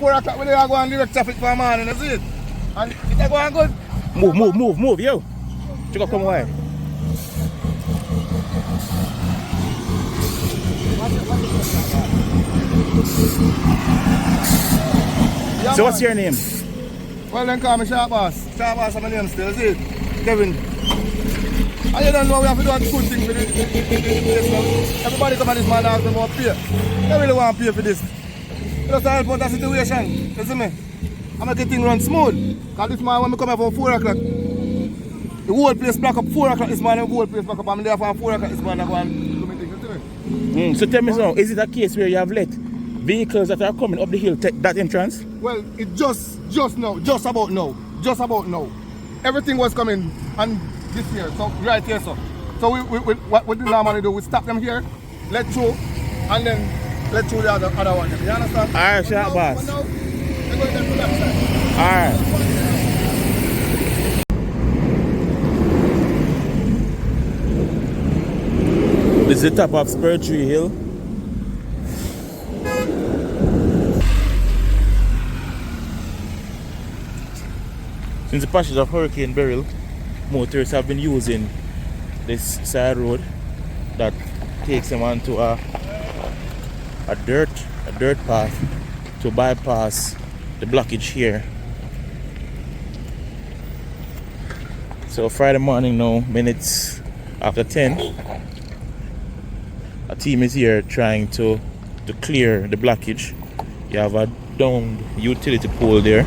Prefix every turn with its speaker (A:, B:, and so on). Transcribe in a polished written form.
A: 4 o'clock when they are going direct traffic for a morning, that's it. And it are going good.
B: Move, yo. Check out come away.
A: Yeah,
B: so what's your name?
A: Well, then call me Sharp Boss. Sharp Boss is my name still, see? Kevin. And you don't know we have to do a good thing for this. Everybody come at this man ask them about pay. They really want to pay for this. Just to help out the situation. You see me? I make the thing run smooth. Because this man, when I come here from 4 o'clock, the whole place block up 4 o'clock this morning, the whole place block up. I'm there from 4 o'clock this morning. I go and do my thing. You see me?
B: So tell me now, is it a case where you have let vehicles that are coming up the hill take that entrance?
A: Well, it just about now. Everything was coming on this here, so right here, so. So what we normally do, we stop them here, let through, and then let through the other one. You understand?
B: Alright, Sharp Boss. Alright. This is the top of Spur Tree Hill. Since the passage of Hurricane Beryl, motorists have been using this side road that takes them onto a dirt path to bypass the blockage here. So Friday morning now, minutes after 10, a team is here trying to clear the blockage. You have a downed utility pole there.